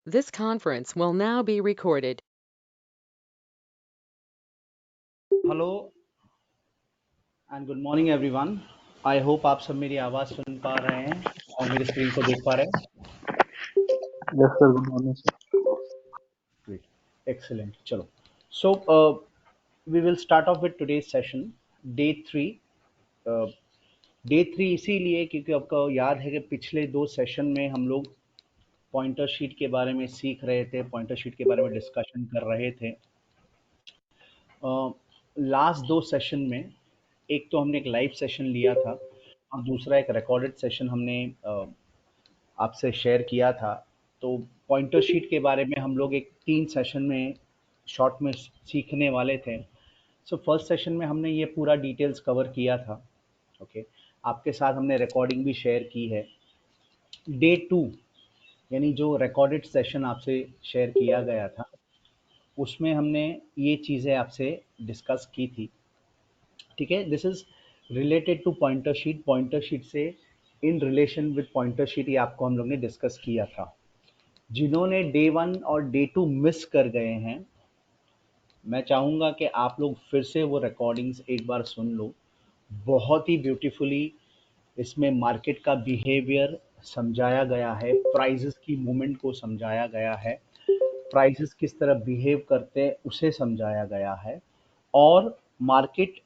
This conference will now be recorded. Hello and good morning everyone. I hope आप सब मेरी आवाज़ सुन पा रहे हैं और मेरी स्क्रीन को देख पा रहे हैं। Yes, sir. Good morning, sir. Great, excellent. चलो, so we will start off with today's session, day three. Day three इसीलिए क्योंकि आपको याद है कि पिछले दो सेशन में हम लोग पॉइंटर शीट के बारे में सीख रहे थे, पॉइंटर शीट के बारे में डिस्कशन कर रहे थे। लास्ट दो सेशन में एक तो हमने एक लाइव सेशन लिया था और दूसरा एक रिकॉर्डेड सेशन हमने आपसे शेयर किया था। तो पॉइंटर शीट के बारे में हम लोग एक 3 सेशन में शॉर्ट में सीखने वाले थे। सो फर्स्ट सेशन में हमने ये पूरा डिटेल्स कवर किया था। ओके, आपके साथ हमने रिकॉर्डिंग भी शेयर की है। डे टू यानी जो रिकॉर्डेड सेशन आपसे शेयर किया गया था उसमें हमने ये चीज़ें आपसे डिस्कस की थी। ठीक है, this is related to pointer sheet. Pointer sheet से in relation with pointer sheet ये आपको हम लोग ने डिस्कस किया था। जिन्होंने डे वन और डे टू मिस कर गए हैं, मैं चाहूँगा कि आप लोग फिर से वो रिकॉर्डिंग्स एक बार सुन लो। बहुत ही ब्यूटीफुली इसमें मार्केट का बिहेवियर समझाया गया है, प्राइजेस की मूवमेंट को समझाया गया है, प्राइजेस किस तरह बिहेव करते हैं उसे समझाया गया है, और मार्केट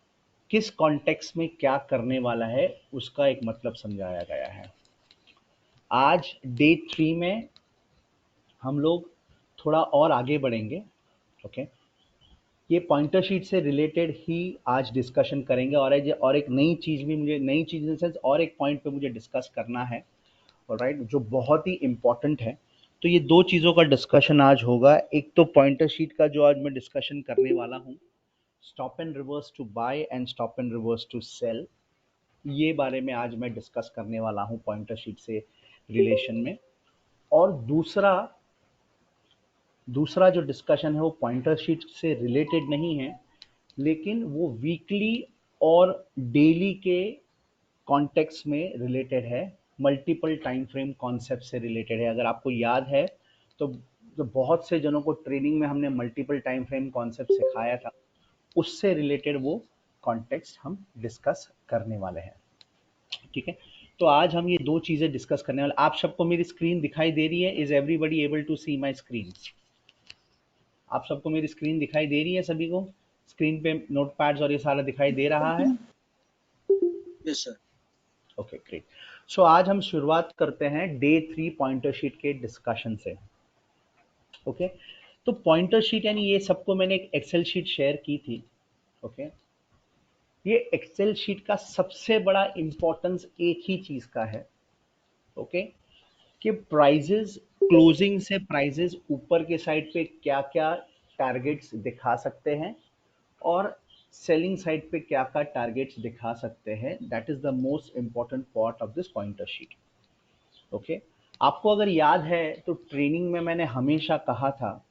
किस कॉन्टेक्स्ट में क्या करने वाला है उसका एक मतलब समझाया गया है। आज डे थ्री में हम लोग थोड़ा और आगे बढ़ेंगे। ओके, ये पॉइंटर शीट से रिलेटेड ही आज डिस्कशन करेंगे, और एक नई चीज़ भी, मुझे नई चीज़ इन सेंस और एक पॉइंट पे मुझे डिस्कस करना है, राइट, जो बहुत ही इम्पोर्टेंट है। तो ये दो चीज़ों का डिस्कशन आज होगा। एक तो पॉइंटर शीट का जो आज मैं डिस्कशन करने वाला हूँ, stop and reverse to buy and stop and reverse to sell, ये बारे में आज मैं डिस्कस करने वाला हूँ पॉइंटर शीट से रिलेशन में। और दूसरा दूसरा जो डिस्कशन है वो पॉइंटर शीट से रिलेटेड नहीं है, लेकिन वो वीकली और डेली के कॉन्टेक्स्ट में रिलेटेड है, मल्टीपल टाइम फ्रेम कॉन्सेप्ट से रिलेटेड है। अगर आपको याद है तो जो बहुत से जनों को ट्रेनिंग में हमने मल्टीपल टाइम फ्रेम कॉन्सेप्ट सिखाया था, उससे रिलेटेड वो कॉन्टेक्स्ट हम डिस्कस करने वाले हैं। ठीक है, तो आज हम ये दो चीज़ें डिस्कस करने वाले। आप सबको मेरी स्क्रीन दिखाई दे रही है? Is everybody able to see my screen? आप सबको मेरी स्क्रीन दिखाई दे रही है? सभी को स्क्रीन पे नोट पैड्स और ये सारा दिखाई दे रहा है? Yes sir. Okay, great. So आज हम शुरुआत करते हैं डे थ्री पॉइंटर शीट के डिस्कशन से। ओके, तो पॉइंटर शीट यानी ये सबको मैंने एक एक्सेल शीट शेयर की थी। ओके, ये एक्सेल शीट का सबसे बड़ा इंपॉर्टेंस एक ही चीज का है। ओके, कि प्राइजेस, क्लोजिंग से प्राइजेस ऊपर के साइड पे क्या क्या टारगेट्स दिखा सकते हैं और सेलिंग साइड पे क्या क्या टारगेट्स दिखा सकते हैं। That is the most important part of this pointer sheet. Okay, आपको अगर याद है तो ट्रेनिंग में मैंने हमेशा कहा था,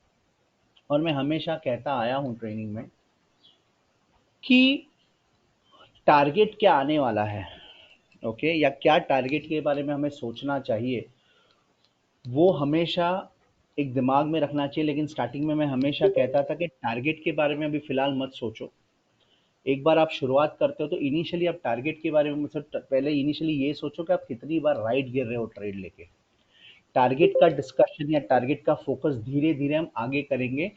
और मैं हमेशा कहता आया हूँ ट्रेनिंग में, कि टारगेट क्या आने वाला है, ओके, या क्या टारगेट के बारे में हमें सोचना चाहिए, वो हमेशा एक दिमाग में रखना चाहिए। लेकिन स्टार्टिंग में मैं हमेशा कहता था कि टारगेट के बारे में अभी फ़िलहाल मत सोचो। एक बार आप शुरुआत करते हो तो इनिशियली आप टारगेट के बारे में, मतलब पहले इनिशियली ये सोचो कि आप कितनी बार राइट गिर रहे हो ट्रेड लेके। टारगेट का डिस्कशन या टारगेट का फोकस धीरे धीरे हम आगे करेंगे।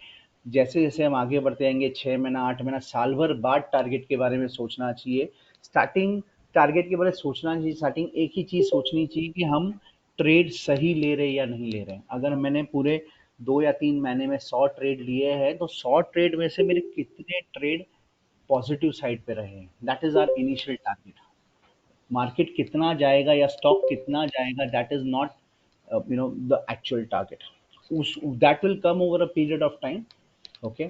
जैसे जैसे हम आगे बढ़ते जाएंगे, 6 महीना, 8 महीना, साल भर बाद टारगेट के बारे में सोचना चाहिए। स्टार्टिंग टारगेट के बारे में सोचना चाहिए, स्टार्टिंग एक ही चीज़ सोचनी चाहिए कि हम ट्रेड सही ले रहे हैं या नहीं ले रहे हैं। अगर मैंने पूरे 2 या 3 महीने में 100 ट्रेड लिए हैं तो 100 ट्रेड में से मेरे कितने ट्रेड पॉजिटिव साइड पे रहे हैं, that is our initial target. Market कितना जाएगा या स्टॉक कितना जाएगा, that is not the actual target. उस that will come over a period of time. Okay,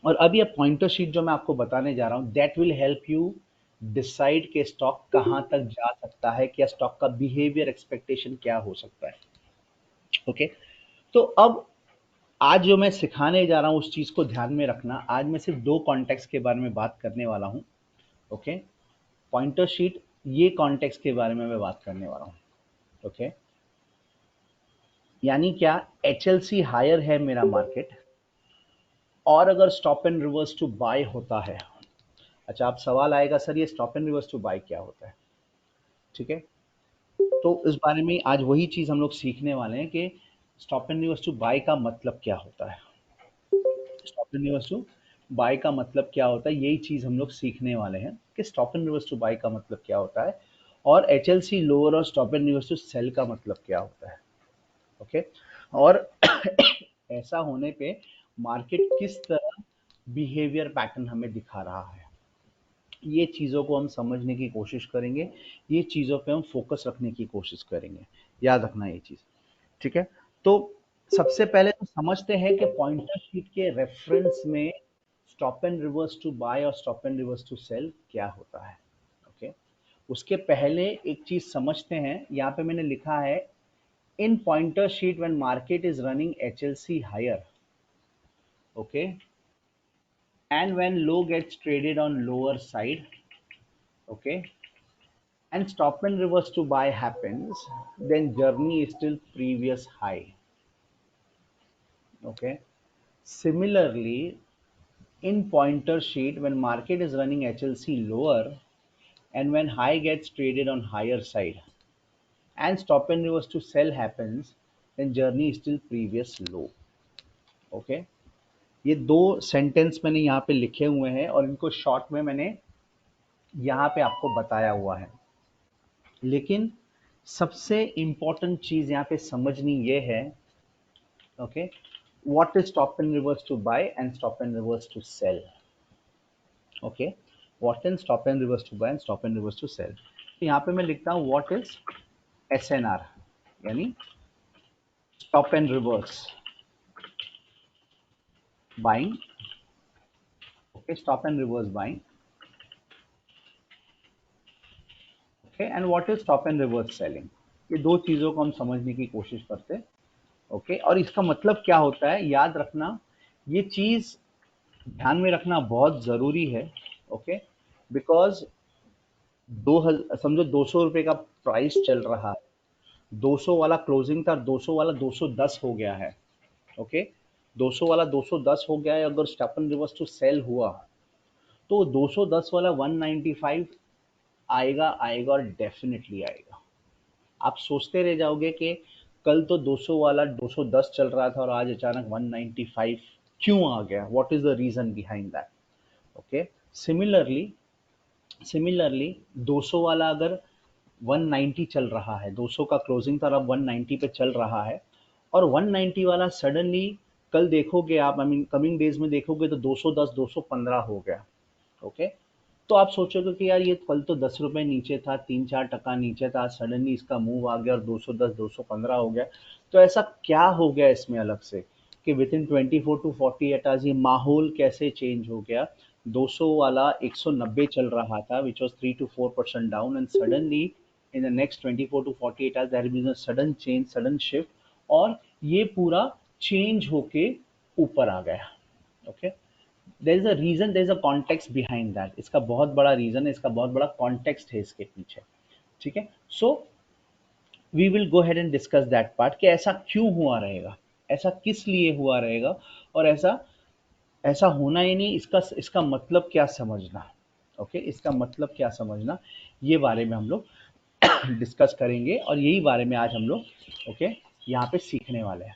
और अब ये पॉइंटर शीट जो मैं आपको बताने जा रहा हूँ, that will help you decide के स्टॉक कहाँ तक जा सकता है, क्या स्टॉक का बिहेवियर एक्सपेक्टेशन क्या हो सकता है। ओके, तो अब आज जो मैं सिखाने जा रहा हूँ उस चीज़ को ध्यान में रखना। आज मैं सिर्फ दो कॉन्टेक्स्ट के बारे में बात करने वाला हूँ। ओके, पॉइंटर शीट, ये कॉन्टेक्स्ट के बारे में मैं बात करने वाला हूँ। ओके, यानी क्या, HLC हायर है मेरा मार्केट, और अगर stop and reverse to buy होता है। अच्छा, आप सवाल आएगा सर ये stop and reverse to buy क्या होता है? ठीक है, तो इस बारे में आज वही चीज हम लोग सीखने वाले हैं कि stop and reverse to buy का मतलब क्या होता है। Stop and reverse to buy का मतलब क्या होता है, यही चीज हम लोग सीखने वाले हैं कि stop and reverse to buy का मतलब क्या होता है, और HLC लोअर और stop and reverse to sell का मतलब क्या होता है। ओके, और ऐसा होने पे मार्केट किस तरह बिहेवियर पैटर्न हमें दिखा रहा है, ये चीज़ों को हम समझने की कोशिश करेंगे, ये चीज़ों पे हम फोकस रखने की कोशिश करेंगे। याद रखना ये चीज़, ठीक है। तो सबसे पहले तो समझते हैं कि पॉइंटर शीट के रेफरेंस में stop and reverse to buy और stop and reverse to sell क्या होता है। ओके, उसके पहले एक चीज समझते हैं, यहाँ पे मैंने लिखा है in pointer sheet when market is running HLC higher, okay, and when low gets traded on lower side, okay, and stop and reverse to buy happens, then journey is still previous high. Okay, similarly in pointer sheet when market is running HLC lower and when high gets traded on higher side and stop and reverse to sell happens, then journey is still previous low. Okay, ये दो sentence मैंने यहाँ पे लिखे हुए हैं और इनको शॉर्ट में मैंने यहाँ पे आपको बताया हुआ है, लेकिन सबसे इम्पोर्टेंट चीज यहाँ पे समझनी ये है, okay, what is stop and reverse to buy and stop and reverse to sell. Okay, what is stop and reverse to buy and stop and reverse to sell. तो यहाँ पे मैं लिखता हूँ व्हाट इज SNR, यानी stop and reverse buying, okay, stop and reverse buying, okay, and what is stop and reverse selling. ये दो चीजों को हम समझने की कोशिश करते हैं। ओके, और इसका मतलब क्या होता है याद रखना, ये चीज ध्यान में रखना बहुत जरूरी है। ओके, बिकॉज समझो 200 रुपये का प्राइस चल रहा है, 200 वाला क्लोजिंग था, 200 वाला 210 हो गया है। ओके, 200 वाला 210 हो गया है, अगर stop and reverse to sell हुआ तो 210 वाला 195 आएगा, आएगा और डेफिनेटली आएगा। आप सोचते रह जाओगे कि कल तो 200 वाला 210 चल रहा था और आज अचानक 195 क्यों आ गया, what is the reason behind that. Okay, similarly 200 वाला अगर 190 चल रहा है, 200 का क्लोजिंग था और अब 190 पे चल रहा है, और 190 वाला सडनली कल देखोगे आप, आई मीन कमिंग डेज में देखोगे तो 210 215 हो गया। ओके, तो आप सोचोगे कि यार ये कल तो 10 रुपए नीचे था, 3-4 टका नीचे था, सडनली इसका मूव आ गया और 210 215 हो गया। तो ऐसा क्या हो गया इसमें अलग से कि विद इन 24 to 48 आवर्स ये माहौल कैसे चेंज हो गया। 200 वाला 190 चल रहा था which was 3 to 4% down, and suddenly in the next 24 to 48 hours there been a sudden change, sudden shift, और ये पूरा चेंज होके ऊपर आ गया। Okay, there is a reason, there is a context behind that, इसका बहुत बड़ा रीजन है, इसका बहुत बड़ा कॉन्टेक्स्ट है इसके पीछे। ठीक है, so we will go head and discuss that part कि ऐसा क्यों हुआ रहेगा, ऐसा किस लिए हुआ रहेगा, और ऐसा ऐसा होना ही नहीं, इसका इसका मतलब क्या समझना। ओके, इसका मतलब क्या समझना, ये बारे में हम लोग डिस्कस करेंगे और यही बारे में आज हम लोग ओके यहाँ पे सीखने वाले हैं।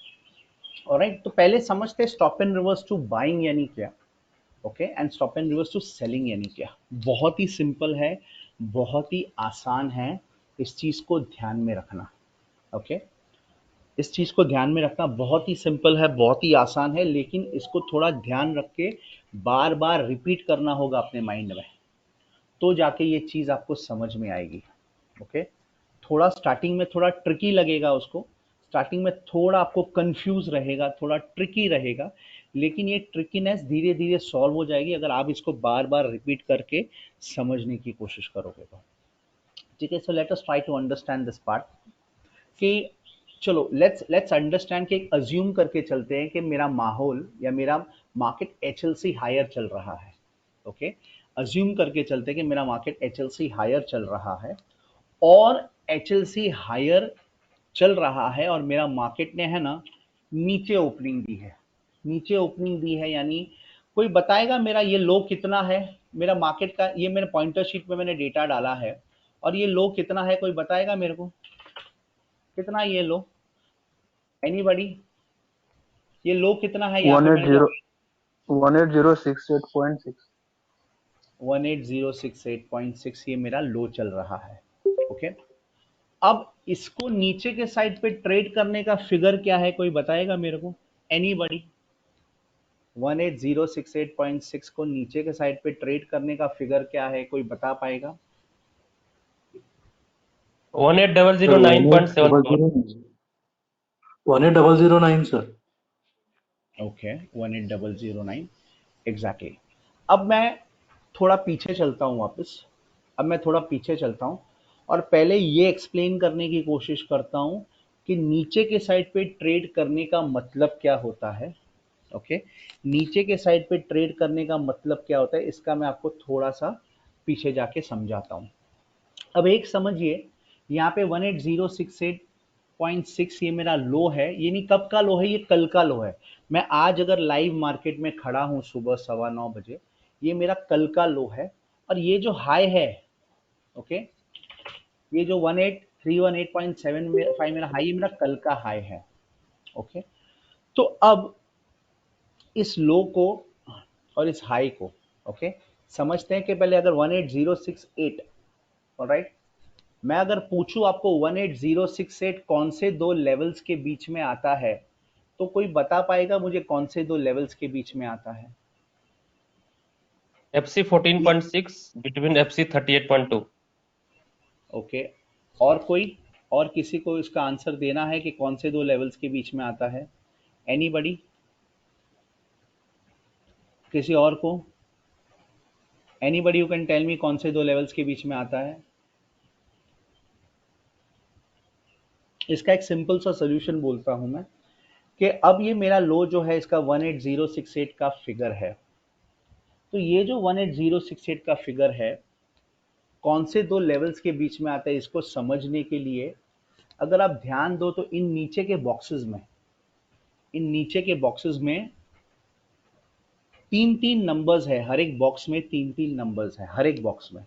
ऑलराइट, तो पहले समझते stop and reverse to buying यानी क्या, okay, and stop and reverse to selling यानी क्या। बहुत ही सिंपल है, बहुत ही आसान है, इस चीज को ध्यान में रखना। ओके, इस चीज को ध्यान में रखना बहुत ही सिंपल है, बहुत ही आसान है, लेकिन इसको थोड़ा ध्यान रख के बार बार रिपीट करना होगा अपने माइंड में, तो जाके ये चीज आपको समझ में आएगी। ओके, थोड़ा स्टार्टिंग में थोड़ा ट्रिकी लगेगा, उसको स्टार्टिंग में थोड़ा आपको कंफ्यूज रहेगा, थोड़ा ट्रिकी रहेगा, लेकिन ये ट्रिकीनेस धीरे धीरे सॉल्व हो जाएगी अगर आप इसको बार बार रिपीट करके समझने की कोशिश करोगे तो। ठीक है, so let us try to understand this part कि चलो लेट्स अंडरस्टैंड कि अज्यूम करके चलते हैं कि मेरा माहौल या मेरा मार्केट HLC हायर चल रहा है। ओके, अज्यूम करके चलते हैं कि मेरा मार्केट HLC हायर चल रहा है, और HLC हायर चल रहा है और मेरा मार्केट ने है ना नीचे ओपनिंग दी है, नीचे ओपनिंग दी है, यानी कोई बताएगा मेरा ये लो कितना है, मेरा मार्केट का, ये मेरे पॉइंटर शीट में मैंने डेटा डाला है और ये लो कितना है, कोई बताएगा मेरे को कितना ये लो? एनीबॉडी? ये लो कितना है यहाँ पे मैंने जो 18068.6। 18068.6 ये मेरा लो चल रहा है। ओके, अब इसको नीचे के साइड पे ट्रेड करने का फिगर क्या है, कोई बताएगा मेरे को? एनीबॉडी? 18068.6 को नीचे के साइड पे ट्रेड करने का फिगर क्या है, कोई बता पाएगा? 18009.74। 18009 सर। Okay, 18009 exactly. अब मैं थोड़ा पीछे चलता हूँ वापस, अब मैं थोड़ा पीछे चलता हूँ और पहले ये एक्सप्लेन करने की कोशिश करता हूँ कि नीचे के साइड पे ट्रेड करने का मतलब क्या होता है। ओके, नीचे के साइड पे ट्रेड करने का मतलब क्या होता है, इसका मैं आपको थोड़ा सा पीछे जाके समझाता हूँ। अब एक समझिए, यहाँ पे 18068.6 ये मेरा लो है, ये नहीं कब का लो है, ये कल का लो है। मैं आज अगर लाइव मार्केट में खड़ा हूँ सुबह 9:15 बजे, ये मेरा कल का लो है। और ये जो हाई है, ओके, ये जो 18318.75 मेरा हाई, ये मेरा कल का हाई है। ओके, तो अब इस लो को और इस हाई को, ओके, समझते हैं कि पहले अगर 18068, ऑलराइट, मैं अगर पूछूं आपको 18068 कौन से दो लेवल्स के बीच में आता है, तो कोई बता पाएगा मुझे कौन से दो लेवल्स के बीच में आता है? FC 14.6 between FC 38.2। ओके, और कोई, और किसी को इसका आंसर देना है कि कौन से दो लेवल्स के बीच में आता है? एनीबॉडी? किसी और को? Anybody you can tell me कौन से दो लेवल्स के बीच में आता है? इसका एक सिंपल सा सोल्यूशन बोलता हूं मैं कि अब ये मेरा लो जो है इसका 18068 का फिगर है, तो ये जो 18068 का फिगर है कौन से दो लेवल्स के बीच में आता है, इसको समझने के लिए अगर आप ध्यान दो तो इन नीचे के बॉक्सेस में, इन नीचे के बॉक्सेस में तीन तीन नंबर्स है, हर एक बॉक्स में तीन तीन नंबर्स है, हर एक बॉक्स में।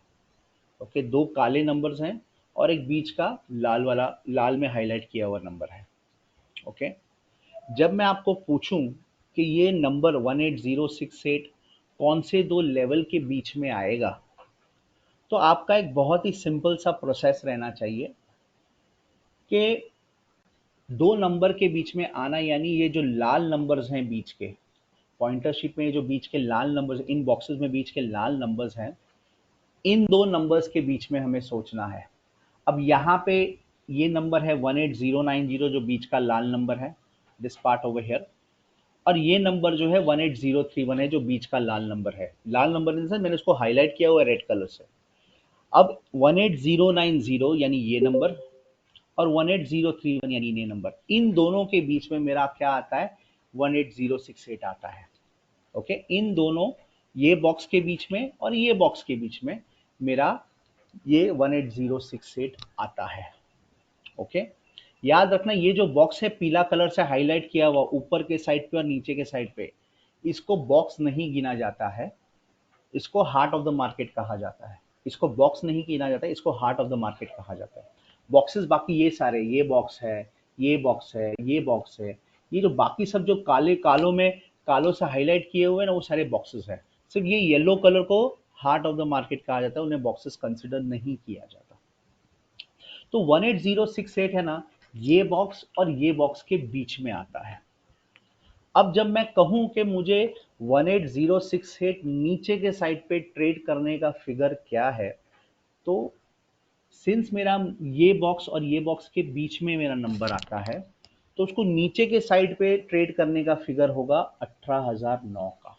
ओके, दो काले नंबर्स हैं और एक बीच का लाल वाला, लाल में हाईलाइट किया हुआ नंबर है। ओके, जब मैं आपको पूछूं कि ये नंबर 18068 कौन से दो लेवल के बीच में आएगा, तो आपका एक बहुत ही सिंपल सा प्रोसेस रहना चाहिए कि दो नंबर के बीच में आना, यानी ये जो लाल नंबर्स हैं बीच के, पॉइंटर शीट में ये जो बीच के लाल नंबर्स, इन बॉक्सेस में बीच के लाल नंबर्स हैं, इन दो नंबर्स के बीच में हमें सोचना है। अब यहाँ पे ये नंबर है 18090 जो बीच का लाल नंबर है, दिस पार्ट ओवर हियर, और ये नंबर जो है 18031 है जो बीच का लाल नंबर है। लाल नंबर इन सेंस मैंने उसको हाईलाइट किया हुआ है रेड कलर से। अब 18090 यानी ये नंबर और 18031 यानी ये नंबर, इन दोनों के बीच में मेरा क्या आता है? 18068 आता है। ओके, इन दोनों, ये बॉक्स के बीच में और ये बॉक्स के बीच में मेरा ये 18068 आता है। ओके, याद रखना ये जो बॉक्स है पीला कलर से हाईलाइट किया हुआ ऊपर के साइड पे और नीचे के साइड पे, इसको बॉक्स नहीं गिना जाता है, इसको हार्ट ऑफ द मार्केट कहा जाता है। इसको बॉक्स नहीं गिना जाता है, इसको हार्ट ऑफ द मार्केट कहा जाता है। बॉक्सेस बाकी ये सारे, ये बॉक्स है, ये बॉक्स है, ये बॉक्स है, ये जो बाकी सब जो काले कालों में कालों से हाईलाइट किए हुए हैं ना, वो सारे बॉक्सेस है। सिर्फ ये येलो कलर को हार्ट ऑफ द मार्केट कहा जाता है, उन्हें बॉक्सेस कंसिडर नहीं किया जाता। तो 18068 है ना, ये बॉक्स और ये बॉक्स के बीच में आता है। अब जब मैं कहूं कि मुझे 18068 नीचे के साइड पे ट्रेड करने का फिगर क्या है, तो सिंस मेरा ये बॉक्स और ये बॉक्स के बीच में मेरा नंबर आता है, तो उसको नीचे के साइड पे ट्रेड करने का फिगर होगा 18009 का।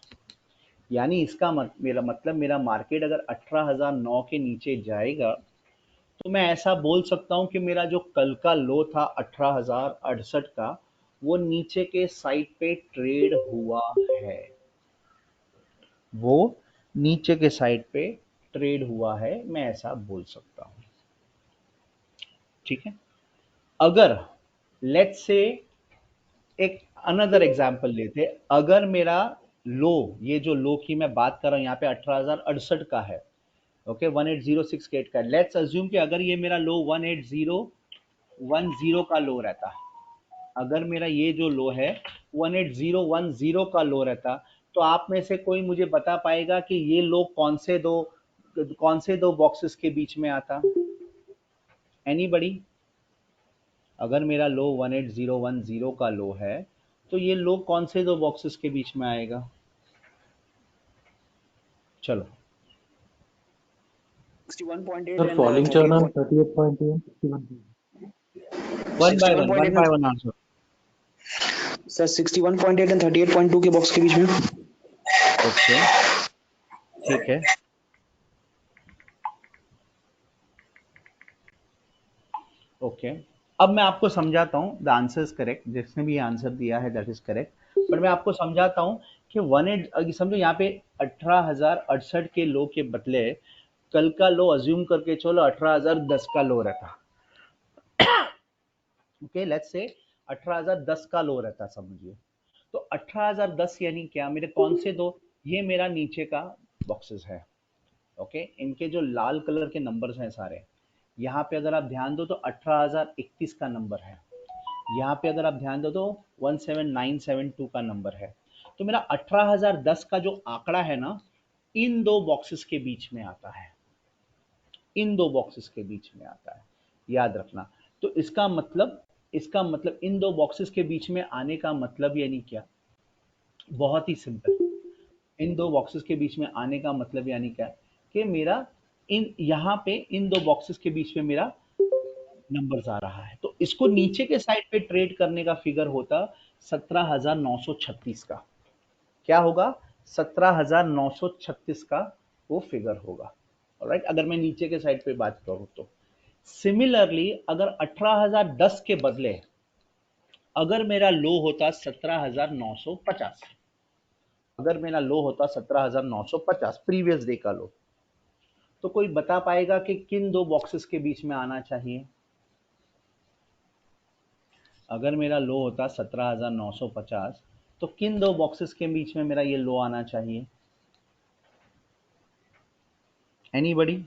यानी इसका मेरा मतलब मेरा मार्केट अगर 18009 के नीचे जाएगा तो मैं ऐसा बोल सकता हूं कि मेरा जो कल का लो था 18068 का, वो नीचे के साइड पे ट्रेड हुआ है, वो नीचे के साइड पे ट्रेड हुआ है, मैं ऐसा बोल सकता हूं। ठीक है, अगर लेट्स से एक अनदर एग्जांपल लेते, अगर मेरा लो, ये जो लो की मैं बात कर रहा हूं यहाँ पे 18,068 का है, ओके 18068 का। लेट्स अज्यूम कि अगर ये मेरा लो 18010 का लो रहता, अगर मेरा ये जो लो है 18010 का लो रहता, तो आप में से कोई मुझे बता पाएगा कि ये लो कौन से दो बॉक्सेस के बीच में आता? एनीबडी? अगर मेरा लो 18010 का लो है, तो ये लो कौन से दो बॉक्सेस के बीच में आएगा? चलो 61.8 सर and फॉलिंग 38 चरण point, 38.8 61. One by 61.8 one answer. Sir 61.8 and 38.2 के बॉक्स के बीच में। ओके ठीक है, ओके अब मैं आपको समझाता हूँ, द आंसर इज करेक्ट, जिसने भी आंसर दिया है दैट इज करेक्ट, बट मैं आपको समझाता हूँ कि समझो यहाँ पे 18,068 के लो के बदले कल का लो अज्यूम करके चलो 18,010 का लो रहता, ओके लेट्स से 18,010 का लो रहता समझिए, तो 18,010 यानी क्या, मेरे कौन से दो, ये मेरा नीचे का बॉक्सेस है, ओके इनके जो लाल कलर के नंबर्स हैं सारे, यहाँ पे अगर आप ध्यान दो तो 18,031 का नंबर है, यहाँ पे अगर आप ध्यान दो तो 17972 का नंबर है, तो मेरा 18,010 का जो आंकड़ा है ना, इन दो बॉक्सेस के बीच में आता है, इन दो बॉक्सेस के बीच में आता है, याद रखना। तो इसका मतलब इन दो बॉक्सेस के बीच में आने का मतलब यानी क्या, बहुत ही सिंपल, इन दो बॉक्सेस के बीच में आने का मतलब यानी क्या, कि मेरा इन यहाँ पे इन दो बॉक्सेस के बीच में मेरा नंबर्स आ रहा है, तो इसको नीचे के साइड पे ट्रेड करने का फिगर होता 17,936 का, क्या होगा, 17,936 का वो फिगर होगा, ऑलराइट, अगर मैं नीचे के साइड पे बात करूं तो। सिमिलरली अगर 18,010 के बदले अगर मेरा लो होता 17,950, अगर मेरा लो होता 17,950 प्रीवियस डे का लो, तो कोई बता पाएगा कि किन दो बॉक्सेस के बीच में आना चाहिए? अगर मेरा लो होता 17,950, तो किन दो बॉक्सेस के बीच में मेरा ये लो आना चाहिए? Anybody?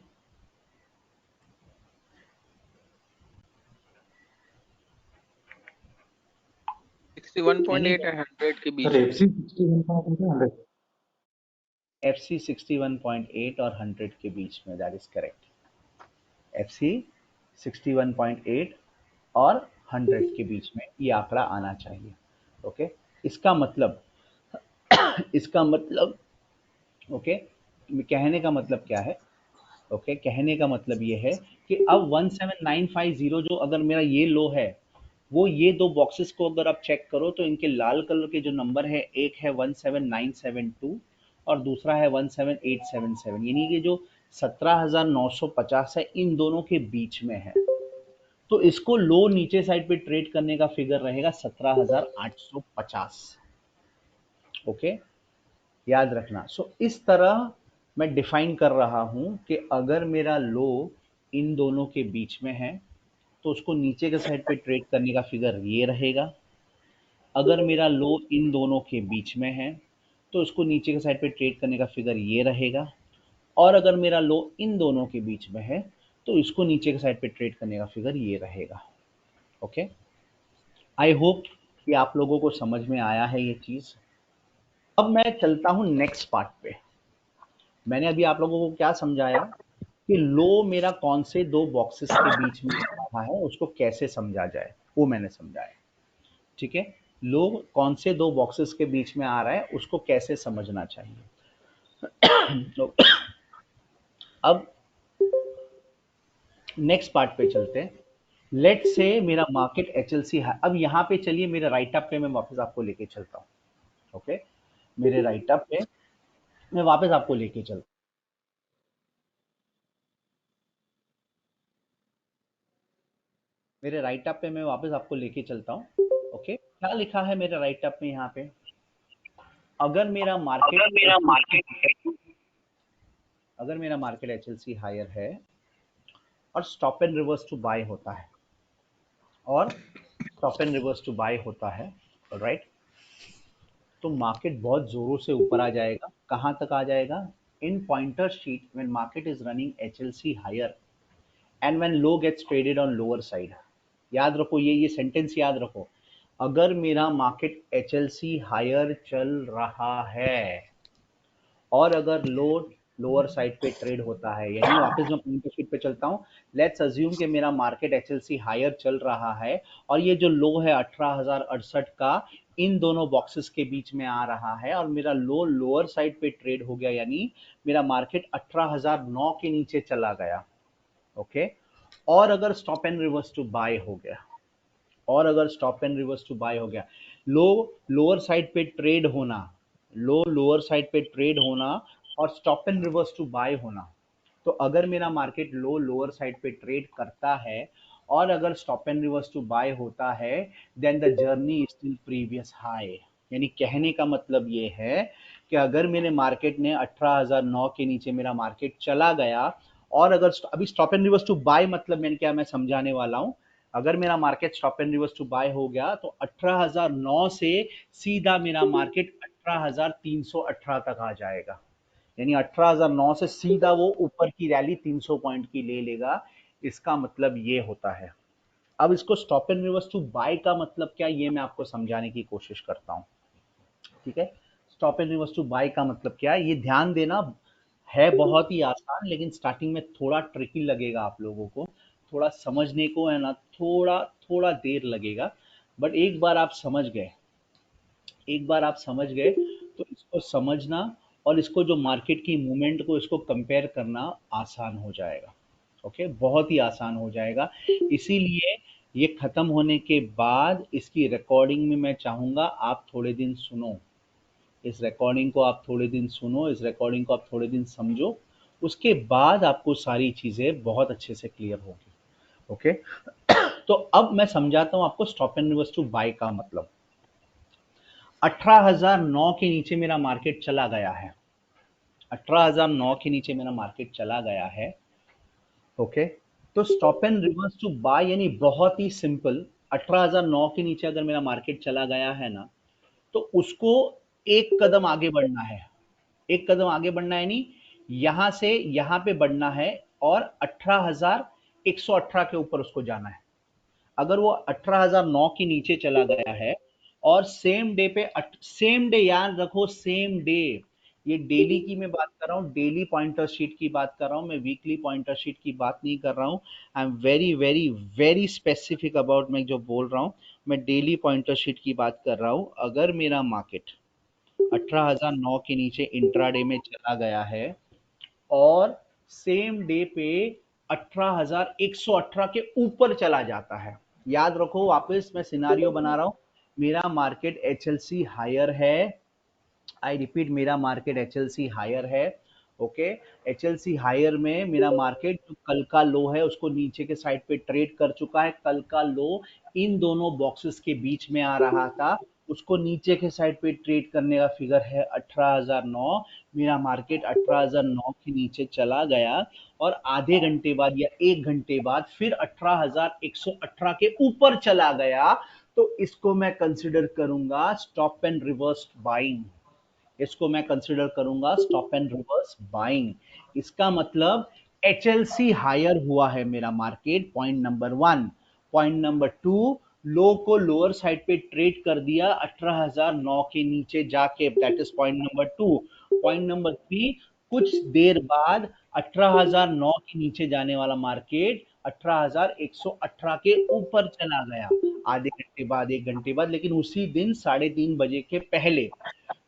Sixty one point eight and 100 के बीच सर में। एफसी 61.8 FC 61.8 और 100 के बीच में, दैट इज करेक्ट, FC 61.8 और 100 के बीच में ये आंकड़ा आना चाहिए, ओके इसका मतलब इसका मतलब ओके कहने का मतलब क्या है, ओके कहने का मतलब ये है कि अब 17950 जो अगर मेरा ये लो है, वो ये दो बॉक्सेस को अगर आप चेक करो तो इनके लाल कलर के जो नंबर है, एक है 17972 और दूसरा है 17877, यानी कि जो 17,950 है इन दोनों के बीच में है, तो इसको लो नीचे साइड पे ट्रेड करने का फिगर रहेगा 17,850, ओके याद रखना। सो इस तरह मैं डिफाइन कर रहा हूं कि अगर मेरा लो इन दोनों के बीच में है तो उसको नीचे के साइड पे ट्रेड करने का फिगर ये रहेगा, अगर मेरा लो इन दोनों के बीच में है तो उसको नीचे के साइड पे ट्रेड करने का फिगर ये रहेगा, और अगर मेरा लो इन दोनों के बीच में है तो इसको नीचे के साइड पे ट्रेड करने का फिगर ये रहेगा, ओके आई होप कि आप लोगों को समझ में आया है ये चीज। अब मैं चलता हूं नेक्स्ट पार्ट पे। मैंने अभी आप लोगों को क्या समझाया कि लो मेरा कौन से दो बॉक्सेस के बीच में आ रहा है, उसको कैसे समझा जाए, वो मैंने समझाया, ठीक है, लो कौन से दो बॉक्सेस के बीच में आ रहा है उसको कैसे समझना चाहिए। तो अब नेक्स्ट पार्ट पे चलते हैं। लेट से मेरा मार्केट एचएलसी है, अब यहाँ पे चलिए मेरे राइट अप पे मैं वापस आपको लेके चलता हूँ, ओके मेरे राइट अप पे मैं वापस आपको लेके चलता हूँ, मेरे राइट अप पे मैं वापस आपको लेके चलता हूँ, ओके क्या लिखा है मेरे राइट अप में यहाँ पे, अगर मेरा मार्केट एचएलसी हायर है और stop and reverse to buy होता है, और stop and reverse to buy होता है, राइट, तो मार्केट बहुत जोरों से ऊपर आ जाएगा। कहाँ तक आ जाएगा? In pointer sheet when market is running HLC higher and when low gets traded on lower side. याद रखो, ये सेंटेंस याद रखो, अगर मेरा मार्केट एचएलसी हायर चल रहा है और अगर लोअर साइड पे ट्रेड होता है, यानी वापस मैं पॉइंटर शीट पे चलता हूँ, लेट्स अज्यूम कि मेरा मार्केट एचएलसी हायर चल रहा है और ये जो लो है 18,068 का इन दोनों बॉक्सेस के बीच में आ रहा है और मेरा लो लोअर साइड पे ट्रेड हो गया, यानी मेरा मार्केट 18,009 के नीचे चला गया, ओके, और अगर stop and reverse to buy हो गया, और अगर stop and reverse to buy हो गया, लो लोअर साइड पे ट्रेड होना, लो लोअर साइड पे ट्रेड होना और stop and reverse to buy होना, तो अगर मेरा मार्केट लो लोअर साइड पे ट्रेड करता है और अगर stop and reverse to buy होता है, then the journey is still previous high. यानी कहने का मतलब ये है कि अगर मेरे मार्केट ने 18,009 के नीचे मेरा मार्केट चला गया और अगर अभी stop and reverse to buy मतलब मैंने क्या मैं समझाने वाला हूं, अगर मेरा market stop and reverse to buy हो गया तो 18,009 से सीधा मेरा मार्केट 18,318 तक आ जाएगा, यानी 18,009 से सीधा वो ऊपर की रैली 300 पॉइंट की ले लेगा। इसका मतलब ये होता है। अब इसको stop and reverse to buy का मतलब क्या, ये मैं आपको समझाने की कोशिश करता हूं, ठीक है। Stop and reverse to buy का मतलब क्या है, ये ध्यान देना, है बहुत ही आसान लेकिन स्टार्टिंग में थोड़ा ट्रिकी लगेगा आप लोगों को, थोड़ा समझने को है ना, थोड़ा थोड़ा देर लगेगा, बट एक बार आप समझ गए, एक बार आप समझ गए तो इसको समझना और इसको जो मार्केट की मूवमेंट को इसको कंपेयर करना आसान हो जाएगा, ओके, बहुत ही आसान हो जाएगा। इसीलिए ये खत्म होने के बाद इसकी रिकॉर्डिंग में मैं चाहूंगा आप थोड़े दिन सुनो, इस रिकॉर्डिंग को आप थोड़े दिन सुनो, इस रिकॉर्डिंग को आप थोड़े दिन समझो, उसके बाद आपको सारी चीजें बहुत अच्छे से क्लियर होगी, ओके। तो अब मैं समझाता हूं आपको stop and reverse to buy का मतलब। 18,009 के नीचे मेरा मार्केट चला गया है, 18,009 के नीचे मेरा मार्केट चला गया है, ओके, तो stop and reverse to buy यानी बहुत ही सिंपल, 18,009 के नीचे अगर मेरा मार्केट चला गया है ना, तो उसको एक कदम आगे बढ़ना है, एक कदम आगे बढ़ना है, यानी यहां से यहां पे बढ़ना है और 18,118 के ऊपर उसको जाना है। अगर वो 18,009 के नीचे चला गया है और सेम डे पे, सेम डे याद रखो, सेम डे, ये डेली की मैं बात कर रहा हूँ, डेली पॉइंटर शीट की बात कर रहा हूँ मैं, वीकली पॉइंटर शीट की बात नहीं कर रहा हूँ। I am very very very specific about मैं जो बोल रहा हूँ, मैं डेली पॉइंटर शीट की बात कर रहा हूँ। अगर मेरा मार्केट 18,009 के नीचे इंट्राडे में चला गया है और सेम डे पे 18,118 के ऊपर चला जाता है, याद रखो, वापस मैं सिनारियो बना रहा हूं, मेरा मार्केट एचएलसी हायर है, आई रिपीट, मेरा मार्केट एचएलसी हायर है, ओके, एचएलसी हायर में मेरा मार्केट जो कल का लो है उसको नीचे के साइड पे ट्रेड कर चुका है, कल का लो इन दोनों बॉक्सेस के बीच में आ रहा था, उसको नीचे के साइड पे ट्रेड करने का फिगर है 18,009, मेरा मार्केट 18,009 के नीचे चला गया और आधे घंटे बाद या एक घंटे बाद फिर 18,118 के ऊपर चला गया, तो इसको मैं कंसिडर करूंगा स्टॉप एंड रिवर्स बाइंग, इसको मैं कंसिडर करूंगा स्टॉप एंड रिवर्स बाइंग। इसका मतलब एचएलसी हायर हुआ है मेरा market, point number one. Point number two, low को लोअर साइड पे ट्रेड कर दिया 18,009 के नीचे जाके, that is point number to. Point number three, कुछ देर बाद 18,009 के नीचे जाने वाला मार्केट 18,118 के ऊपर चला गया, आधे घंटे बाद एक घंटे बाद, लेकिन उसी दिन 3:30 बजे के पहले।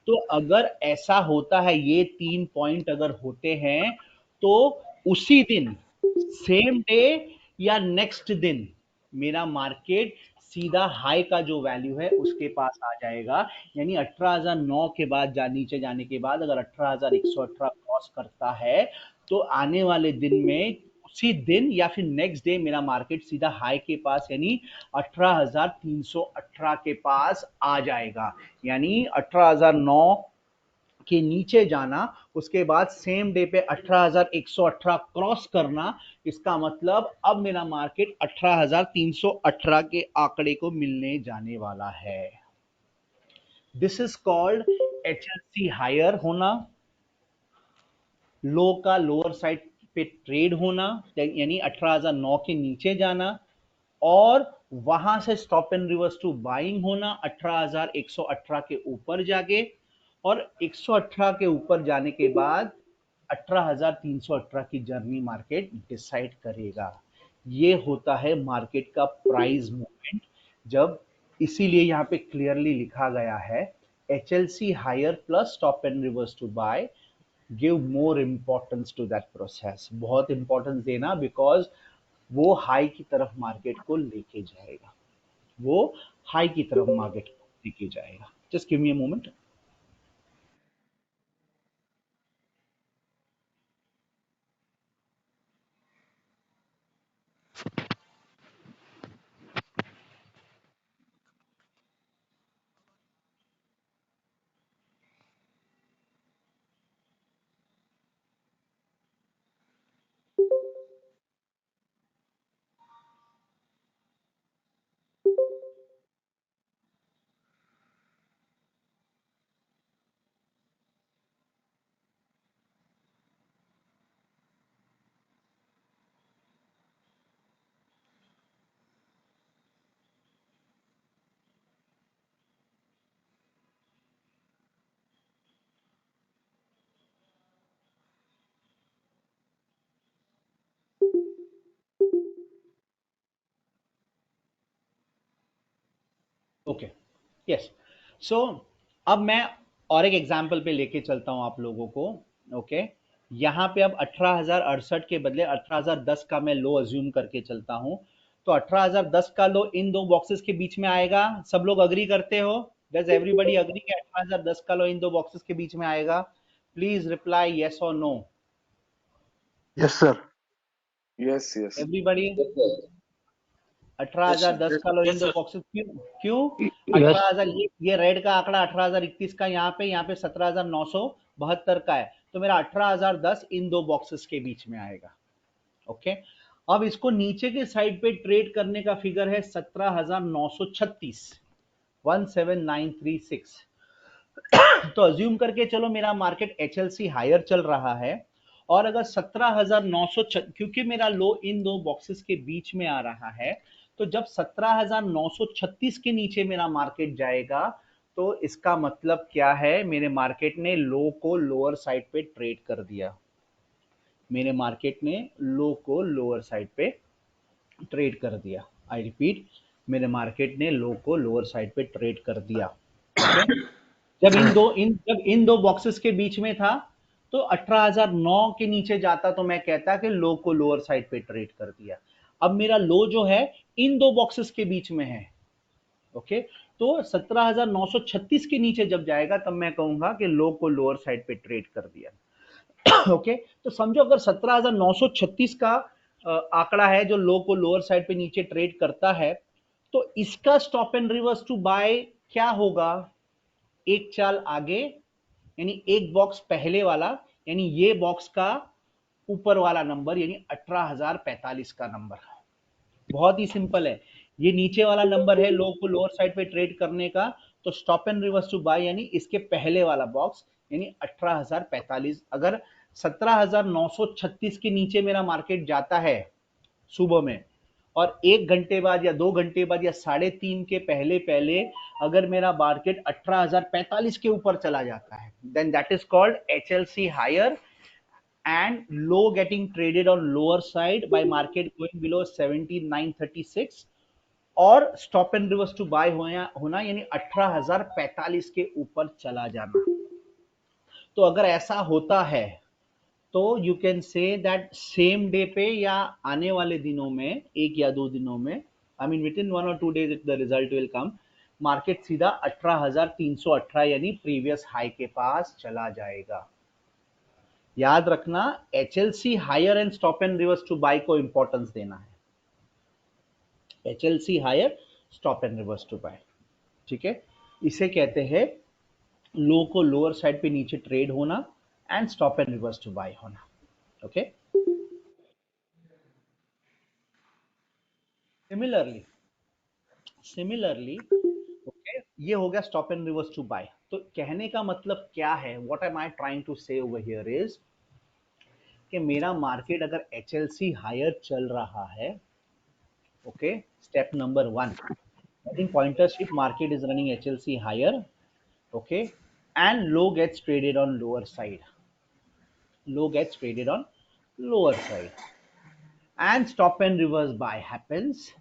तो अगर ऐसा होता है, ये 3 पॉइंट अगर होते हैं तो उसी दिन, सेम डे या नेक्स्ट दिन, मेरा मार्केट सीधा हाई का जो वैल्यू है उसके पास आ जाएगा, यानी 18,009 के बाद नीचे जाने के बाद अगर 18,118 क्रॉस करता है तो आने वाले दिन में, उसी दिन या फिर नेक्स्ट डे, मेरा मार्केट सीधा हाई के पास यानी 18,318 के पास आ जाएगा, यानी 18,009 के नीचे जाना, उसके बाद सेम डे पे 18,118 क्रॉस करना, इसका मतलब अब मेरा मार्केट 18,318 के आंकड़े को मिलने जाने वाला है। This is called HLC higher होना, लो का लोअर साइड पे ट्रेड होना, यानी 18,009 के नीचे जाना, और वहां से stop and reverse to buying होना 18,118 के ऊपर जाके, और 118 के ऊपर जाने के बाद 18,318 की जर्नी मार्केट डिसाइड करेगा। ये होता है मार्केट का प्राइस मूवमेंट। जब इसीलिए यहां पे क्लियरली लिखा गया है HLC higher plus stop and reverse to buy, give more importance to that process. बहुत इंपॉर्टेंस देना, बिकॉज वो हाई की तरफ मार्केट को लेके जाएगा, वो हाई की तरफ मार्केट को लेके जाएगा। Just give me a moment. Okay, yes. So अब मैं और एक एग्जांपल पे लेके चलता हूं आप लोगों को। ओके, यहां पे अब 18,068 के बदले 18,010 का मैं लो अज्यूम करके चलता हूं। तो 18,010 का लो इन दो बॉक्सेस के बीच में आएगा। सब लोग अग्री करते हो? डज एवरीबॉडी अग्री कि 18,010 का लो इन दो बॉक्सेस के बीच में आएगा? प्लीज रिप्लाई यस और no. Yes, sir. Yes, yes. Everybody 18,010 का लो इन दो बॉक्सेस, क्यों क्यों? Yes. 18,000, ये रेड का आंकड़ा 18,031 का यहाँ पे 17,972 का है, तो मेरा 18,010 इन दो बॉक्सेस के बीच में आएगा। ओके, अब इसको नीचे के साइड पे ट्रेड करने का फिगर है 17,936, 17,936। तो अज्यूम करके चलो मेरा मार्केट HLC हायर चल रहा है, और अगर 17,900, क्योंकि मेरा लो इन दो बॉक्सेस के बीच में आ रहा है, तो जब 17,936 के नीचे मेरा मार्केट जाएगा, तो इसका मतलब क्या है? मेरे मार्केट ने लो को लोअर साइड पे ट्रेड कर दिया। मेरे मार्केट ने लो को लोअर साइड पे ट्रेड कर दिया। आई रिपीट, मेरे मार्केट ने लो को लोअर साइड पे ट्रेड कर दिया। ओके, जब इन दो बॉक्सेस के बीच में था, तो 18,009 के नीचे जाता तो मैं कहता कि लो को लोअर साइड पे ट्रेड कर दिया। अब मेरा लो जो है इन दो बॉक्सेस के बीच में है। ओके, तो 17,936 के नीचे जब जाएगा, तब मैं कहूंगा कि लो को लोअर साइड पे ट्रेड कर दिया। ओके, तो समझो अगर 17,936 का आंकड़ा है जो लो को लोअर साइड पे नीचे ट्रेड करता है, तो इसका stop and reverse to buy क्या होगा? एक चाल आगे, यानी एक बॉक्स पहले वाला, यानी ये बॉक्स का ऊपर वाला नंबर, यानी 18,045 का नंबर। बहुत ही सिंपल है। ये नीचे वाला नंबर है लो को लोअर साइड पे ट्रेड करने का, तो stop and reverse to buy यानी इसके पहले वाला बॉक्स, यानी 18,045। अगर 17,936 के नीचे मेरा मार्केट जाता है सुबह में, और 1 घंटे बाद या 2 घंटे बाद या 3:30 के पहले पहले अगर मेरा मार्केट 18,045 के ऊपर चला जाता है, then that is called HLC higher and low getting traded on lower side by market going below 17,936, और stop and reverse to buy होना यानी 18,045 के ऊपर चला जाना। तो अगर ऐसा होता है, तो you can say that same day पे या आने वाले दिनों में, 1 या 2 दिनों में, आई मीन विद इन 1 और 2 days the result will come, market सीधा 18,318 यानी प्रीवियस हाई के पास चला जाएगा। याद रखना, HLC higher and stop and reverse to buy को इंपॉर्टेंस देना है। HLC higher, stop and reverse to buy, ठीक है? इसे कहते हैं लो को लोअर साइड पे नीचे ट्रेड होना and stop and reverse to buy होना. ओके. सिमिलरली ओके, ये हो गया stop and reverse to buy. तो कहने का मतलब क्या है, what am I trying to say over here is कि मेरा मार्केट अगर एचएलसी हायर चल रहा है, okay, step number 1, I think pointer sheet market is running HLC higher, okay, and low gets traded on lower side. Low gets traded on lower side, and stop and reverse buy happens.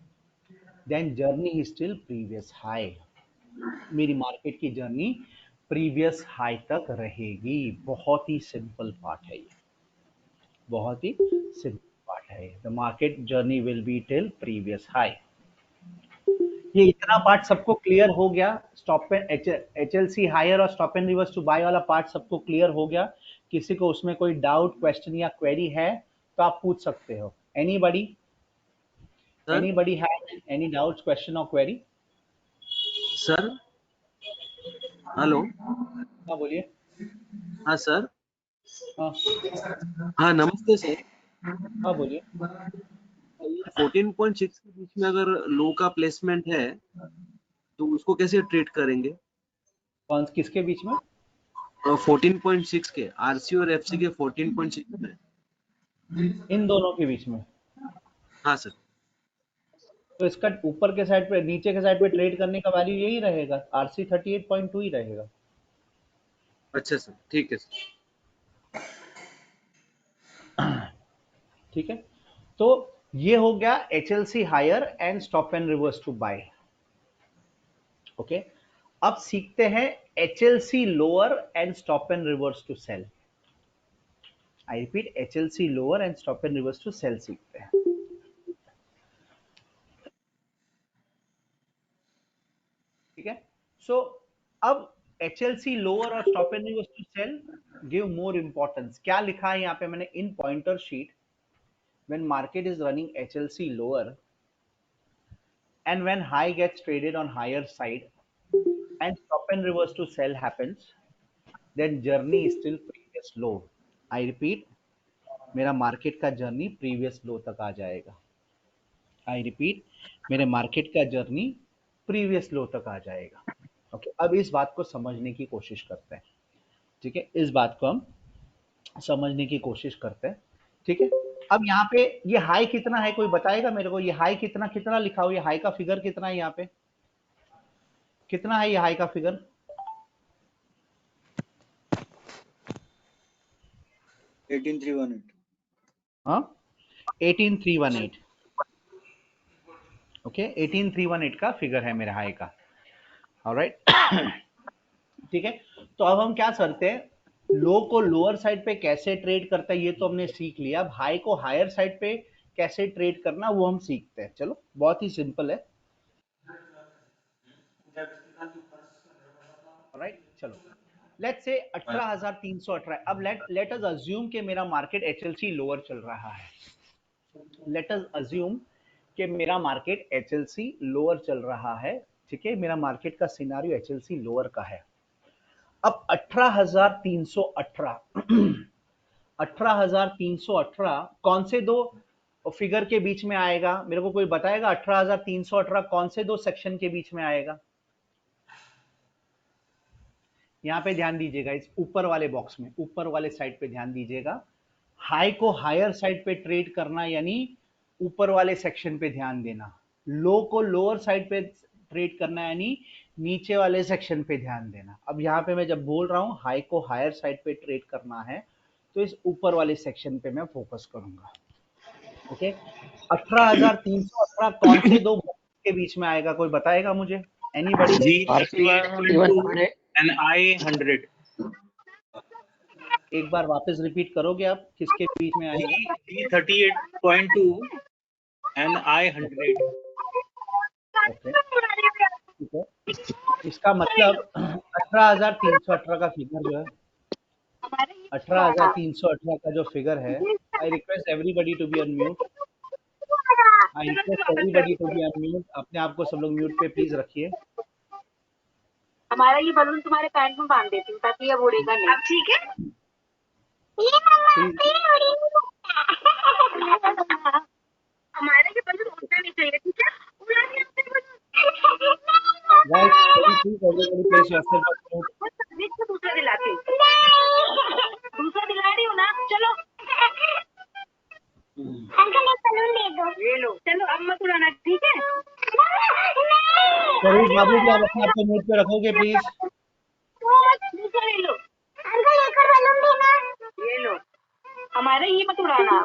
Then journey is still previous high. मेरी market की journey previous high तक रहेगी. बहुत ही simple part है ये, बहुत ही सिंपल पार्ट है. The market journey will be till previous high. ये इतना पार्ट सबको क्लियर हो गया. स्टॉप एंड एचएलसी हायर और stop and reverse to buy वाला पार्ट सबको क्लियर हो गया. किसी को उसमें कोई डाउट, क्वेश्चन या क्वेरी है तो आप पूछ सकते हो. Anybody have any doubts, question और क्वेरी? Sir hello. हाँ बोलिए. हाँ सर. हाँ हाँ नमस्ते सर. हाँ बोलिए. 14.6 के बीच में अगर लो का प्लेसमेंट है तो उसको कैसे ट्रीट करेंगे? कौन किसके बीच में? 14.6 के, आरसी और एफसी के 14.6 में. इन दोनों के बीच में. हाँ सर. तो इसका ऊपर के साइड पे, नीचे के साइड पे ट्रेड करने का वैल्यू यही रहेगा, आरसी 38.2 ही रहेगा. अच्छा सर, ठीक है सर. ठीक है. तो ये हो गया HLC higher and stop and reverse to buy. Okay. अब सीखते हैं HLC lower and stop and reverse to sell. I repeat, HLC lower and stop and reverse to sell सीखते हैं. ठीक है. सो अब एचएलसी लोअर और stop and reverse to sell give more importance. क्या लिखा है यहाँ पे मैंने in pointer sheet? when market is running HLC lower and when high gets traded on higher side and stop and reverse to sell happens, then journey is still previous low. I repeat, मेरा market का journey previous लो तक आ जाएगा. I repeat, मेरे market का journey previous लो तक आ जाएगा. ओके. अब इस बात को समझने की कोशिश करते हैं. ठीक है, इस बात को हम समझने की कोशिश करते हैं. ठीक है. अब यहाँ पे ये हाई कितना है, कोई बताएगा मेरे को? ये हाई कितना कितना लिखा हो, ये हाई का फिगर कितना है? यहाँ पे कितना है ये हाई का फिगर? 18,318. हाँ, 18,318. ओके, 18,318 का फिगर है मेरे हाई का. ऑलराइट. ठीक है. तो अब हम क्या करते हैं, लो को लोअर साइड पे कैसे ट्रेड करता है ये तो हमने सीख लिया. अब हाई को हायर साइड पे कैसे ट्रेड करना वो हम सीखते हैं. चलो, बहुत ही सिंपल है. राइट. चलो, लेट्स से 18,318. अब लेट अस अज्यूम कि मेरा मार्केट एचएलसी लोअर चल रहा है. लेट अस अज्यूम कि मेरा मार्केट एचएलसी लोअर चल रहा है. ठीक है, मेरा मार्केट का सिनारियो एचएलसी लोअर का है. अब 18,318 18,318 कौन से दो फिगर के बीच में आएगा? मेरे को कोई बताएगा 18,318 कौन से दो सेक्शन के बीच में आएगा? यहां पे ध्यान दीजिएगा, इस ऊपर वाले बॉक्स में, ऊपर वाले साइड पे ध्यान दीजिएगा. हाई को हायर साइड पे ट्रेड करना यानी ऊपर वाले सेक्शन पे ध्यान देना. लो को लोअर साइड पे ट्रेड करना यानी नीचे वाले सेक्शन पे ध्यान देना. अब यहाँ पे मैं जब बोल रहा हूँ हाई को हायर साइड पे ट्रेड करना है तो इस ऊपर वाले सेक्शन पे मैं फोकस करूंगा. ओके. 18,318 कौन से दो के बीच में आएगा, कोई बताएगा मुझे? एनीबडी? G38.2 and I100. एक बार वापस रिपीट करोगे आप, किसके बीच में आएगा? G38.2 and I100. ओके. ठीक है. इसका मतलब 18,318 का फिगर जो है, 18,318 का जो फिगर है, I request everybody to be unmute. I request everybody to be unmute. अपने आप को सब लोग म्यूट पे प्लीज रखिए. हमारा ये बलून तुम्हारे पैंट में बांध देती हूँ ताकि ये उड़ेगा नहीं। अब ठीक है। हमारा ये बलून उड़ना नहीं चाहिए, ठीक है? उड़ा दिया हमने balloon. Guys, please everybody place yourself on mute. दूसरा दिलाती हूँ। दूसरा दिला रही हूँ ना, चलो। अंकल एक बलून दे दो। ये लो, चलो अब मत उड़ाना, ठीक है? सरीश बाबू जी, आप अपने आप को म्यूट पे रखोगे प्लीज। दूसरा ले लो। अंकल एक और बलून देना। ये लो, हमारे ये मत उड़ाना।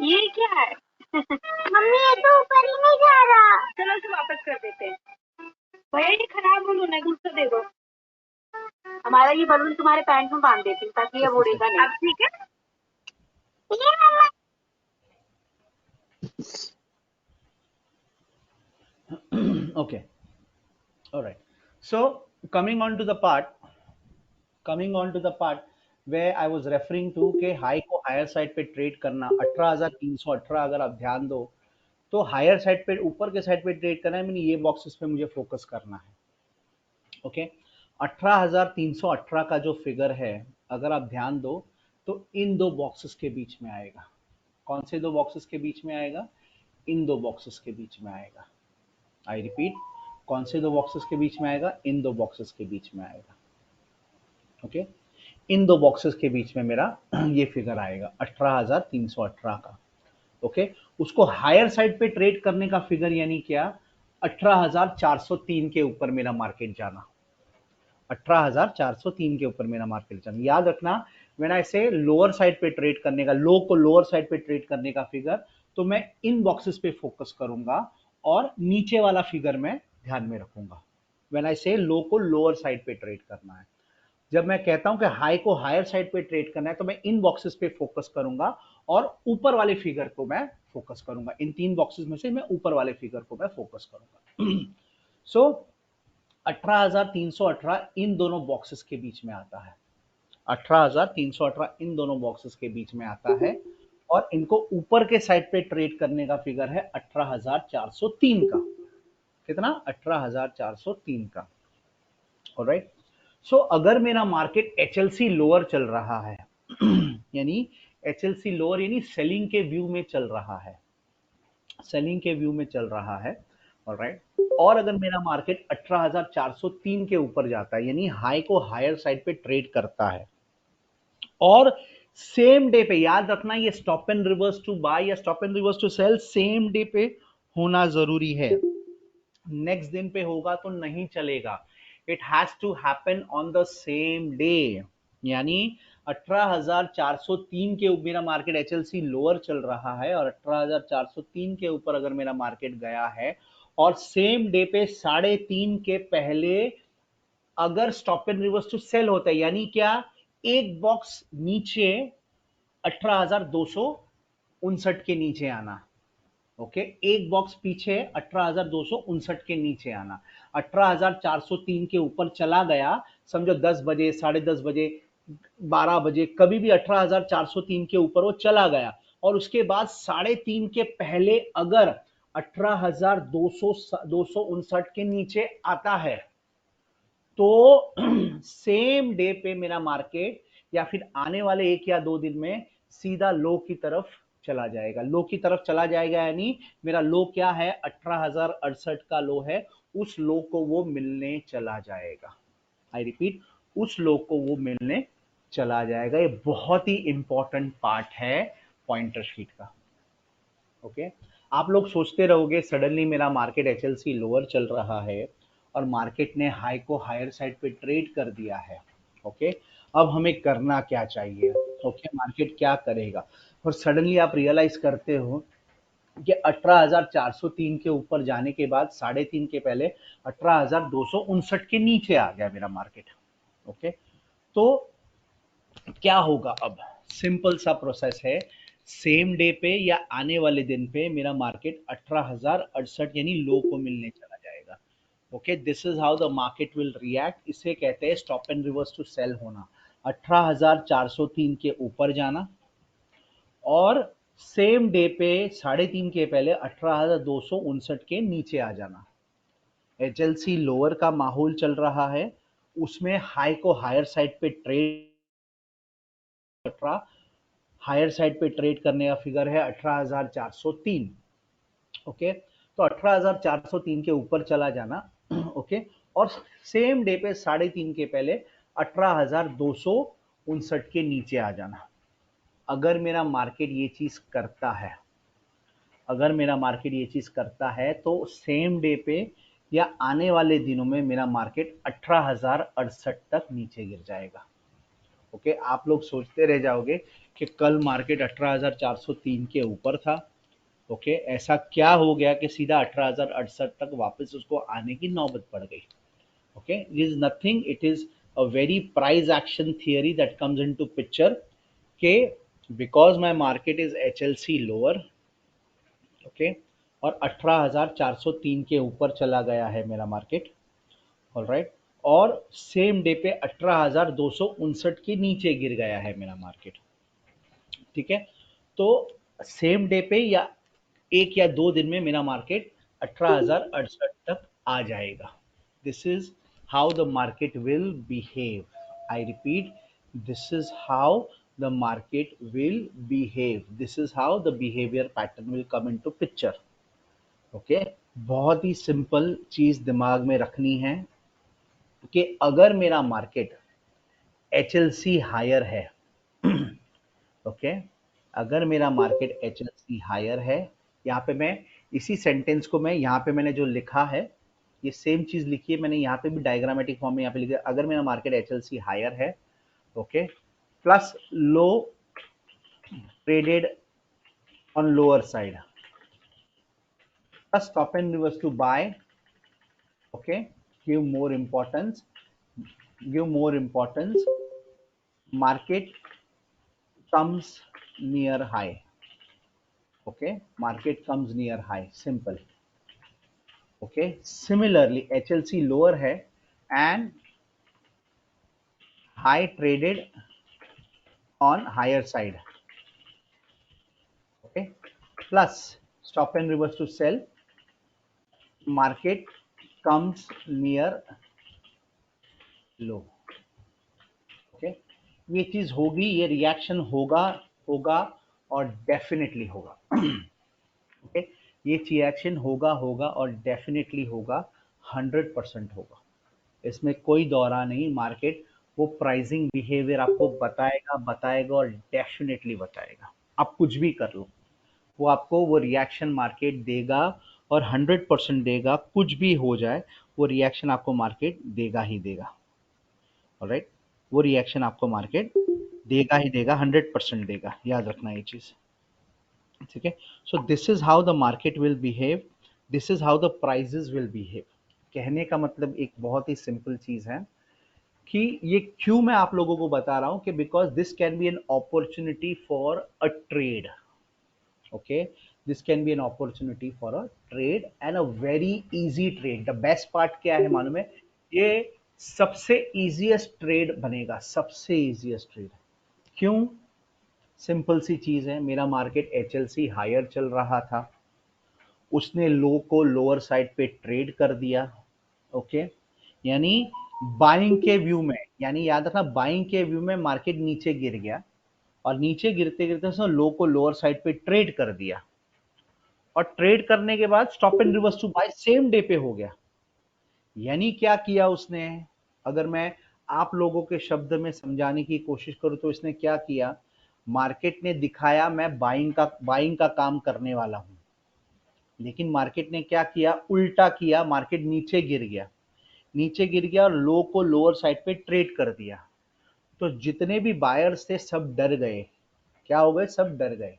ये क्या है? मम्मी ये तो ऊपर ही नहीं जा रहा। चलो इसे वापस कर देते हैं। भैया ये खराब बलून है, दूसरा दे दो। हमारा ये बलून तुम्हारे पैंट में बांध देती हूँ ताकि ये उड़ेगा नहीं। अब ठीक है? Okay, all right. So coming on to the part where I was referring to कि हाई को हायर साइड पे ट्रेड करना 18,318 अगर आप ध्यान दो तो हायर साइड पे ऊपर के साइड पे ट्रेड करना है, मैंने ये बॉक्सेस पे मुझे फोकस करना है। ओके 18,318 का जो फिगर है अगर आप ध्यान दो तो इन दो बॉक्सेस के बीच में आएगा। कौन से दो बॉक्सेस के बीच में आएगा? इन दो बॉक्सेस के बीच में आएगा। आई रिपीट, कौन से दो बॉक्सेस के बीच में आएगा? इन दो बॉक्सेस के बीच में आएगा। ओके इन दो बॉक्सेस के बीच में मेरा ये फिगर आएगा 18,318 का। ओके उसको हायर साइड पे ट्रेड करने का फिगर यानी क्या? 18,403 के ऊपर मेरा मार्केट जाना। 18,403 के ऊपर मेरा मार्केट जाना। याद रखना, व्हेन आई से लोअर साइड पे ट्रेड करने का, लो को लोअर साइड पे ट्रेड करने का फिगर, तो मैं इन बॉक्सेस पे फोकस करूंगा और नीचे वाला फिगर मैं ध्यान में रखूंगा। व्हेन आई से लो को लोअर साइड पे ट्रेड करना है, जब मैं कहता हूं कि हाई को हायर साइड पे ट्रेड करना है, तो मैं इन बॉक्सेस पे फोकस करूंगा और ऊपर वाले फिगर को मैं फोकस करूंगा। इन तीन बॉक्सेस में से मैं ऊपर वाले फिगर को मैं फोकस करूंगा। सो 18,318 इन दोनों बॉक्सेस के बीच में आता है। 18,318 इन दोनों बॉक्सेस के बीच में आता है और इनको ऊपर के साइड पे ट्रेड करने का फिगर है 18,403 का। कितना? 18,403 का। ऑलराइट, सो अगर मेरा मार्केट एचएलसी लोअर चल रहा है यानी एचएलसी लोअर यानी सेलिंग के व्यू में चल रहा है, सेलिंग के व्यू में चल रहा है, ऑलराइट, और अगर मेरा मार्केट 18,403 के ऊपर जाता है यानी हाई को हायर साइड पे ट्रेड करता है और सेम डे पे, याद रखना ये stop and reverse to buy या stop and reverse to sell same day पे होना जरूरी है। नेक्स्ट दिन पे होगा तो नहीं चलेगा, it has to happen on the same day. यानी 18,403 के ऊपर मेरा मार्केट एचएलसी लोअर चल रहा है और 18,403 के ऊपर अगर मेरा मार्केट गया है और सेम डे पे 3:30 के पहले अगर stop and reverse to sell होता है, यानी क्या? एक बॉक्स नीचे 18,259 के नीचे आना। ओके एक बॉक्स पीछे 18,259 के नीचे आना। 18,403 के ऊपर चला गया, समझो 10 बजे, 10:30 बजे, 12 बजे, कभी भी 18,403 के ऊपर वो चला गया और उसके बाद 3:30 के पहले अगर 18,259 के नीचे आता है तो सेम डे पे मेरा मार्केट या फिर आने वाले 1 या 2 दिन में सीधा लो की तरफ चला जाएगा। लो की तरफ चला जाएगा यानी मेरा लो क्या है? 18,068 का लो है, उस लो को वो मिलने चला जाएगा। आई रिपीट, उस लो को वो मिलने चला जाएगा। ये बहुत ही इंपॉर्टेंट पार्ट है पॉइंटर शीट का। ओके आप लोग सोचते रहोगे सडनली मेरा मार्केट एचएलसी लोअर चल रहा है और मार्केट ने हाई को हायर साइड पे ट्रेड कर दिया है। ओके अब हमें करना क्या चाहिए? ओके मार्केट क्या करेगा? और सडनली आप रियलाइज करते हो कि 18,403 के ऊपर जाने के बाद 3:30 के पहले 18,259 के नीचे आ गया मेरा मार्केट। ओके तो क्या होगा? अब सिंपल सा प्रोसेस है, सेम डे पे या आने वाले दिन पे मेरा मार्केट 18,068 यानी लो को मिलने चला जाएगा। Okay this is how the market will react. इसे कहते हैं stop and reverse to sell होना। 18,403 के ऊपर जाना और सेम डे पे 3:30 के पहले 18,259 के नीचे आ जाना। HLC लोअर का माहौल चल रहा है, उसमें हाई को हायर साइड पे ट्रेड, हायर साइड पे ट्रेड करने का फिगर है 18,403। ओके, तो 18,403 के ऊपर चला जाना। ओके, और सेम डे पे 3:30 के पहले 18,259 के नीचे आ जाना। अगर मेरा मार्केट ये चीज करता है, अगर मेरा मार्केट ये चीज करता है तो सेम डे पे या आने वाले दिनों में मेरा मार्केट 18,068 तक नीचे गिर जाएगा। ओके, आप लोग सोचते रह जाओगे कि कल मार्केट 18,403 के ऊपर था। ओके, ऐसा क्या हो गया कि सीधा 18,068 तक वापस उसको आने की नौबत पड़ गई। Okay, it is nothing, it is a very price action theory that comes into picture के because my market is HLC lower, okay, और 18,403 के ऊपर चला गया है मेरा मार्केट, ऑलराइट, और सेम डे पे 18,259 के नीचे गिर गया है मेरा मार्केट। ठीक है, तो सेम डे पे या 1 या 2 दिन में मेरा मार्केट 18,068 तक आ जाएगा। This is how the market will behave. I repeat, this is how the market will behave, this is how the behaviour pattern will come into picture. Okay, बहुत ही सिंपल चीज दिमाग में रखनी है कि अगर मेरा मार्केट HLC हायर है, ओके, अगर मेरा मार्केट HLC हायर है, यहाँ पे मैं इसी सेंटेंस को मैं यहाँ पे मैंने जो लिखा है ये सेम चीज लिखी है मैंने यहाँ पे भी डायग्रामेटिक फॉर्म में यहाँ पे लिखा है। अगर मेरा मार्केट HLC हायर है, okay, plus low traded on lower side, plus stop and reverse to buy, okay, give more importance, market comes near high, okay, market comes near high, simple. Okay, similarly HLC lower है and high traded on higher side, okay, plus stop and reverse to sell, market comes near low। Okay, ये चीज होगी, ये reaction होगा होगा और definitely होगा। Okay, ये रिएक्शन होगा और डेफिनेटली होगा, 100% होगा, इसमें कोई दौरा नहीं। मार्केट वो प्राइसिंग बिहेवियर आपको बताएगा और डेफिनेटली बताएगा। आप कुछ भी कर लो, वो आपको वो रिएक्शन मार्केट देगा और 100% देगा। कुछ भी हो जाए वो रिएक्शन आपको मार्केट देगा ही देगा, ऑलराइट, वो रिएक्शन आपको मार्केट देगा ही देगा, 100% देगा, याद रखना ये चीज। ठीक है, so this is how the market will behave, this is how the prices will behave. कहने का मतलब एक बहुत ही सिंपल चीज है कि ये क्यों मैं आप लोगों को बता रहा हूं कि because this can be an opportunity for a trade. Okay, this can be an opportunity for a trade and a very easy trade. The best part क्या है मालूम है, ये सबसे इजीएस्ट ट्रेड बनेगा, सबसे इजीएस्ट ट्रेड। क्यों? सिंपल सी चीज है, मेरा मार्केट HLC हायर चल रहा था, उसने लो को लोअर साइड पे ट्रेड कर दिया। ओके, यानी बाइंग के व्यू में, यानी याद रखना बाइंग के व्यू में मार्केट नीचे गिर गया और नीचे गिरते गिरते उसने लो को लोअर साइड पे ट्रेड कर दिया और ट्रेड करने के बाद stop and reverse to buy same day पे हो गया। यानी क्या किया उसने, अगर मैं आप लोगों के शब्द में समझाने की कोशिश करूं तो इसने क्या किया, मार्केट ने दिखाया मैं बाइंग का काम करने वाला हूं, लेकिन मार्केट ने क्या किया, उल्टा किया, मार्केट नीचे गिर गया और लो को लोअर साइड पे ट्रेड कर दिया। तो जितने भी बायर्स थे सब डर गए। क्या हो गए? सब डर गए,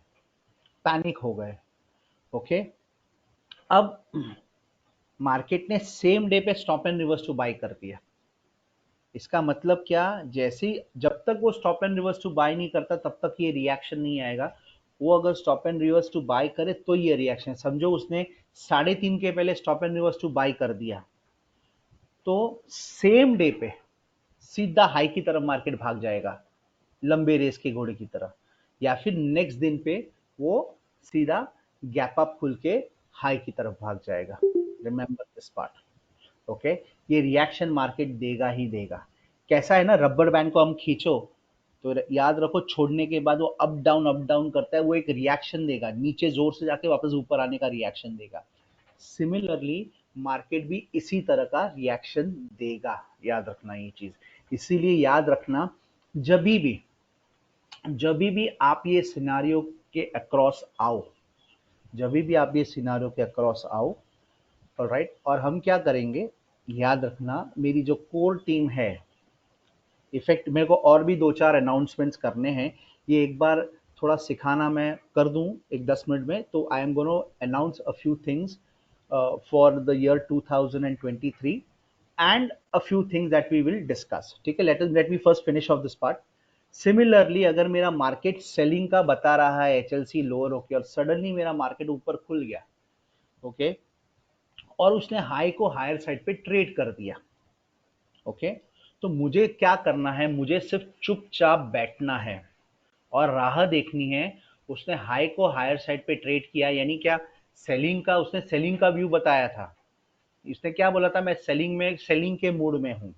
पैनिक हो गए। ओके, अब मार्केट ने सेम डे पे stop and reverse to buy कर दिया। इसका मतलब क्या, जैसे जब तक वो stop and reverse to buy नहीं करता तब तक ये रिएक्शन नहीं आएगा। वो अगर stop and reverse to buy करे तो ये रिएक्शन, समझो उसने 3:30 के पहले stop and reverse to buy कर दिया तो सेम डे पे सीधा हाई की तरफ मार्केट भाग जाएगा, लंबे रेस के घोड़े की तरह, या फिर नेक्स्ट दिन पे वो सीधा गैप अप खुल के हाई की तरफ भाग जाएगा। Remember this part. ओके, ये रिएक्शन मार्केट देगा ही देगा। कैसा है ना, रबर बैंड को हम खींचो तो याद रखो छोड़ने के बाद वो अप डाउन करता है, वो एक रिएक्शन देगा, नीचे जोर से जाके वापस ऊपर आने का रिएक्शन देगा। सिमिलरली मार्केट भी इसी तरह का रिएक्शन देगा, याद रखना ये चीज। इसीलिए याद रखना, जब भी आप ये सिनारियो के अक्रॉस आओ, ऑलराइट, और हम क्या करेंगे, याद रखना मेरी जो कोर टीम है, इफेक्ट मेरे को और भी 2-4 अनाउंसमेंट्स करने हैं, ये एक बार थोड़ा सिखाना मैं कर दूं एक 10 मिनट में, तो I am gonna announce a few things for the year 2023 and a few things that we will discuss. ठीक है, let me first finish off this part. Similarly अगर मेरा मार्केट सेलिंग का बता रहा है, एचएलसी लोअर होके और सडनली मेरा मार्केट ऊपर खुल गया, ओके, और उसने हाई को हायर साइड पे ट्रेड कर दिया, ओके, तो मुझे क्या करना है, मुझे सिर्फ चुपचाप बैठना है और राह देखनी है। उसने हाई को हायर साइड पे ट्रेड किया, यानी क्या, उसने सेलिंग का व्यू बताया था। इसने क्या बोला था, मैं सेलिंग के मूड में हूं,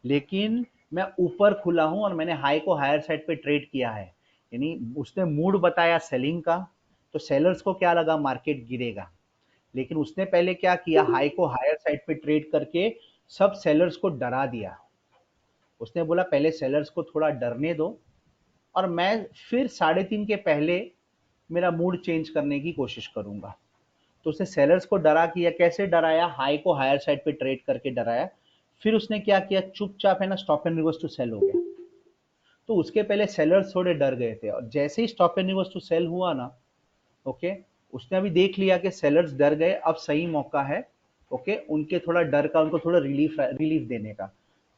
लेकिन मैं ऊपर खुला हूं और मैंने हाई को हायर साइड पे ट्रेड किया है, यानी उसने मूड बताया सेलिंग का, तो सेलर्स को क्या लगा, मार्केट गिरेगा। लेकिन उसने पहले क्या किया, हाई को हायर साइड पे ट्रेड करके सब सेलर्स को डरा दिया। उसने बोला पहले सेलर्स को थोड़ा डरने दो और मैं फिर 3:30 के पहले मेरा मूड चेंज करने की कोशिश करूंगा। तो उसने सेलर्स को डरा किया, कैसे डराया, हाई को हायर साइड पे ट्रेड करके डराया। फिर उसने क्या किया, चुपचाप है ना stop and reverse to sell हो गया। तो उसके पहले सेलर्स थोड़े डर गए थे और जैसे ही stop and reverse to sell हुआ ना, ओके, उसने अभी देख लिया कि सेलर्स डर गए, अब सही मौका है, ओके, उनके थोड़ा डर का, उनको थोड़ा रिलीफ देने का।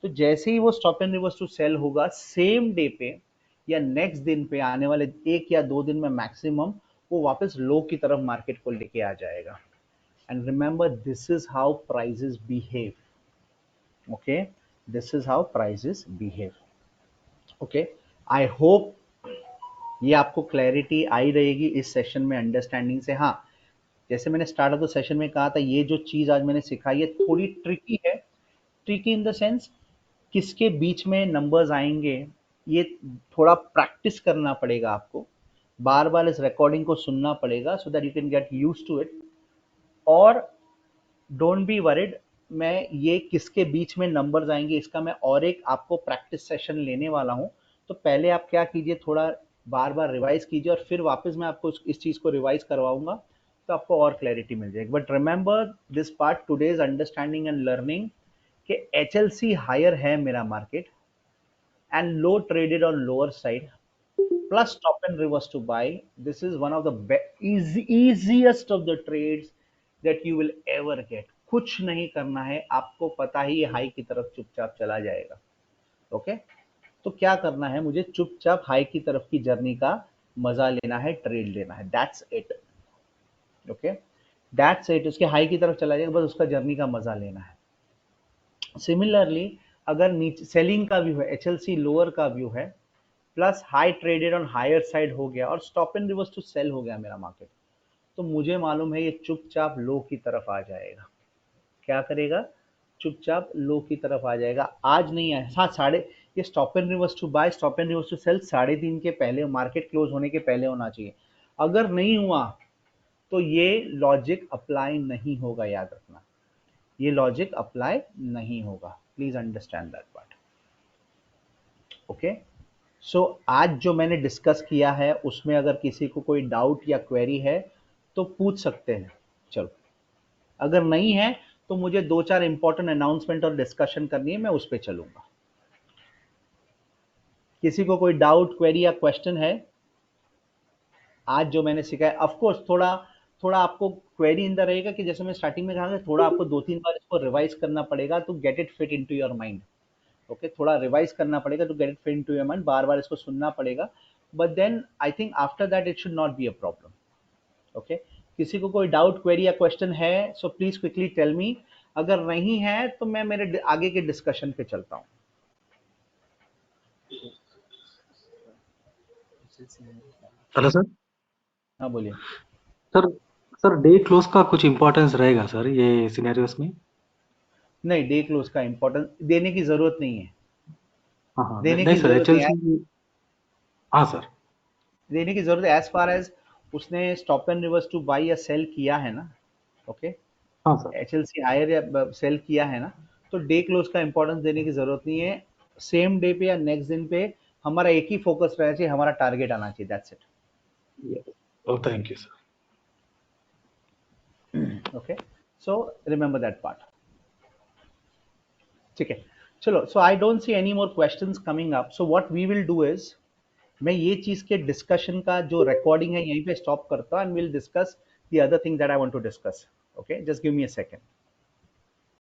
तो जैसे ही वो stop and reverse to sell होगा, सेम डे पे या नेक्स्ट दिन पे, आने वाले 1 या 2 दिन में मैक्सिमम, वो वापस लो की तरफ मार्केट को लेके आ जाएगा। And remember, this is how prices behave, okay, this is how prices behave, okay. I hope ये आपको क्लैरिटी आई रहेगी इस सेशन में, अंडरस्टैंडिंग से। हाँ, जैसे मैंने स्टार्ट ऑफ द सेशन में कहा था, ये जो चीज आज मैंने सिखाई है थोड़ी ट्रिकी है, ट्रिकी इन द सेंस किसके बीच में नंबर्स आएंगे, ये थोड़ा प्रैक्टिस करना पड़ेगा आपको, बार बार इस रिकॉर्डिंग को सुनना पड़ेगा, so that you can get used to it. और डोंट बी वरिड, मैं ये किसके बीच में नंबर्स आएंगे इसका मैं और एक आपको प्रैक्टिस सेशन लेने वाला हूं। तो पहले आप क्या कीजिए, थोड़ा बार बार रिवाइज कीजिए और फिर वापस मैं आपको इस चीज को रिवाइज करवाऊंगा, तो आपको और क्लैरिटी मिल जाएगी। But remember this part, today's understanding and learning, कि एचएलसी हायर है मेरा market and low traded on lower side plus stop and reverse to buy. This is one of the easiest of the trades that you will ever get. कुछ नहीं करना है, आपको पता ही high की तरफ चुपचाप चला जाएगा, ओके। तो क्या करना है, मुझे चुपचाप हाई की तरफ की जर्नी का मजा लेना है, ट्रेड लेना है, that's it, okay, that's it. उसके हाई की तरफ चला जाएगा, बस उसका जर्नी का मजा लेना है। सिमिलरली अगर नीचे सेलिंग का व्यू है, एचएलसी लोअर का व्यू है, plus high traded on higher side हो गया और stop and reverse to sell हो गया मेरा मार्केट, तो मुझे मालूम है ये चुपचाप लो की तरफ आ जाएगा। क्या करेगा, चुपचाप लो की तरफ आ जाएगा। आज नहीं है, हाँ, ये stop and reverse to buy, stop and reverse to sell 3:30 के पहले, मार्केट क्लोज होने के पहले होना चाहिए। अगर नहीं हुआ तो ये लॉजिक अप्लाई नहीं होगा, याद रखना, ये लॉजिक अप्लाई नहीं होगा। Please understand that part, okay. So आज जो मैंने डिस्कस किया है उसमें अगर किसी को कोई डाउट या क्वेरी है तो पूछ सकते हैं। चलो, अगर नहीं है तो मुझे 2-4 इंपॉर्टेंट अनाउंसमेंट और डिस्कशन करनी है, मैं उस पर चलूंगा। किसी को कोई डाउट, क्वेरी या क्वेश्चन है आज जो मैंने सिखाया? ऑफ कोर्स थोड़ा आपको क्वेरी इन द रहेगा कि जैसे मैं स्टार्टिंग में कहा था, थोड़ा आपको 2-3 बार इसको रिवाइज करना पड़ेगा to get it fit into your mind, okay, थोड़ा रिवाइज करना पड़ेगा to get it fit into your mind, बार बार इसको सुनना पड़ेगा, but then I think after that it should not be a problem, okay. किसी को कोई डाउट, क्वेरी या क्वेश्चन है so please quickly tell me, अगर नहीं है तो मैं मेरे आगे के डिस्कशन पे चलता हूँ। Hello sir. हाँ बोलिए। सर डे क्लोज का कुछ इम्पोर्टेंस रहेगा सर ये सिनेरियोस में? नहीं, डे क्लोज का इंपॉर्टेंस देने की जरूरत नहीं है। हाँ हाँ देने नहीं की सर जरूरत नहीं है, HLC हाँ सर देने की जरूरत है एज फार एज उसने stop and reverse two by या सेल किया है ना, ओके, हाँ सर HLC हायर या सेल किया है ना, तो डे क्लोज का इंपॉर्टेंस देने की जरूरत नहीं है। सेम डे पे या नेक्स्ट दिन पे हमारा एक ही फोकस रहना चाहिए, हमारा टारगेट आना चाहिए, that's it. Oh thank you sir okay, so remember that part. ठीक है, चलो, so I don't see any more questions coming up, so what we will do is, मैं ये चीज के डिस्कशन का जो रिकॉर्डिंग है यहीं पे स्टॉप करता हूँ and will discuss the other thing that I want to discuss. Okay, just give me a second.